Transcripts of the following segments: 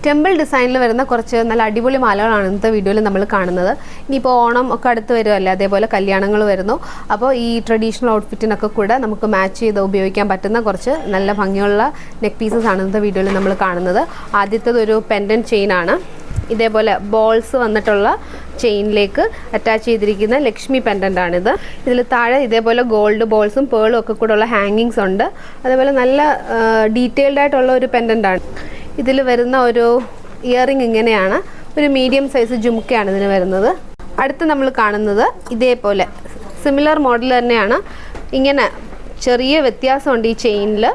Temple ഡിസൈനിൽ വരുന്ന കുറച്ച് നല്ല അടിപൊളി മാലകളാണ് ഇന്നത്തെ വീഡിയോയിൽ നമ്മൾ കാണുന്നത്. ഇനിയിപ്പോൾ ഓണം ഒക്കെ അടുത്ത് വരുമല്ലേ, അതേപോലെ കല്യാണങ്ങൾ വരുന്നു. അപ്പോൾ ഈ ട്രഡീഷണൽ ഔട്ട്ഫിറ്റിനൊക്കെ കൂടെ നമുക്ക് മാച്ച് ചെയ്ത് ഉപയോഗിക്കാൻ പറ്റുന്ന കുറച്ച് നല്ല ഭംഗിയുള്ള നെക്ക് പീസസ് ആണ് ഇന്നത്തെ വീഡിയോയിൽ നമ്മൾ കാണുന്നത്. ആദ്യത്തേത് ഒരു പെൻഡൻറ്റ് ചെയിനാണ്. ഇതേപോലെ ബോൾസ് വന്നിട്ടുള്ള ചെയിനിലേക്ക് അറ്റാച്ച് ചെയ്തിരിക്കുന്ന ലക്ഷ്മി പെൻഡൻ്റാണിത്. ഇതിൽ താഴെ ഇതേപോലെ ഗോൾഡ് ബോൾസും പേളും ഒക്കെ കൂടെ ഉള്ള ഹാങ്ങിങ്സ് ഉണ്ട്. അതേപോലെ നല്ല ഡീറ്റെയിൽഡ് ആയിട്ടുള്ള ഒരു പെൻഡൻ്റാണ്. ഇതിൽ വരുന്ന ഒരു ഇയറിംഗ് ഇങ്ങനെയാണ്, ഒരു മീഡിയം സൈസ് ജുംക്കയാണ് ഇതിന് വരുന്നത്. അടുത്ത് നമ്മൾ കാണുന്നത് ഇതേപോലെ സിമിലർ മോഡൽ തന്നെയാണ്. ഇങ്ങനെ ചെറിയ വ്യത്യാസമുണ്ട് ഈ ചെയിനിൽ.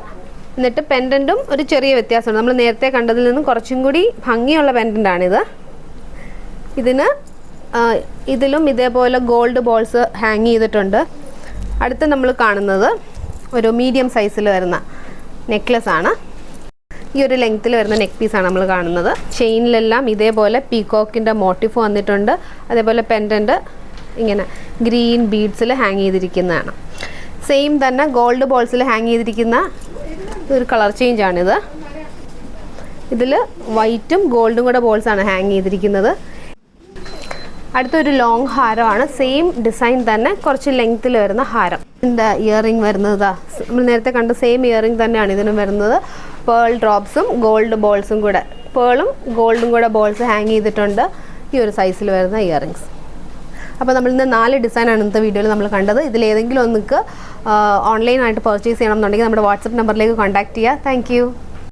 എന്നിട്ട് പെൻഡൻറ്റും ഒരു ചെറിയ വ്യത്യാസമുണ്ട്. നമ്മൾ നേരത്തെ കണ്ടതിൽ നിന്നും കുറച്ചും കൂടി ഭംഗിയുള്ള പെൻഡൻ്റാണിത്. ഇതിലും ഇതേപോലെ ഗോൾഡ് ബോൾസ് ഹാങ് ചെയ്തിട്ടുണ്ട്. അടുത്ത് നമ്മൾ കാണുന്നത് ഒരു മീഡിയം സൈസിൽ വരുന്ന നെക്ലസ് ആണ്. ഈ ഒരു ലെങ്ത്തിൽ വരുന്ന നെക്ക് പീസാണ് നമ്മൾ കാണുന്നത്. ചെയിനിലെല്ലാം ഇതേപോലെ പീകോക്കിൻ്റെ മോട്ടീഫ് വന്നിട്ടുണ്ട്. അതേപോലെ പെൻഡൻറ്റ് ഇങ്ങനെ ഗ്രീൻ ബീഡ്സിൽ ഹാങ് ചെയ്തിരിക്കുന്നതാണ്. സെയിം തന്നെ ഗോൾഡ് ബോൾസിൽ ഹാങ് ചെയ്തിരിക്കുന്ന ഒരു കളർ ചേഞ്ചാണിത്. ഇതിൽ വൈറ്റും ഗോൾഡും കൂടെ ബോൾസാണ് ഹാങ് ചെയ്തിരിക്കുന്നത്. അടുത്തൊരു ലോങ് ഹാരമാണ്. സെയിം ഡിസൈൻ തന്നെ കുറച്ച് ലെങ്ത്തിൽ വരുന്ന ഹാരം. ഇതിൻ്റെ ഇയറിംഗ് വരുന്നത് നമ്മൾ നേരത്തെ കണ്ട സെയിം ഇയറിംഗ് തന്നെയാണ് ഇതിനും വരുന്നത്. പേൾ ഡ്രോപ്സും ഗോൾഡ് ബോൾസും കൂടെ, പേളും ഗോൾഡും കൂടെ ബോൾസ് ഹാങ് ചെയ്തിട്ടുണ്ട്. ഈ ഒരു സൈസിൽ വരുന്ന ഇയറിങ്സ്. അപ്പോൾ നമ്മൾ ഇന്ന് 4 ഡിസൈനാണ് ഇന്നത്തെ വീഡിയോയിൽ നമ്മൾ കണ്ടത്. ഇതിലേതെങ്കിലും ഒന്നിക്ക് ഓൺലൈനായിട്ട് പർച്ചേസ് ചെയ്യണം എന്നുണ്ടെങ്കിൽ നമ്മുടെ വാട്സപ്പ് നമ്പറിലേക്ക് കോൺടാക്ട് ചെയ്യുക. താങ്ക്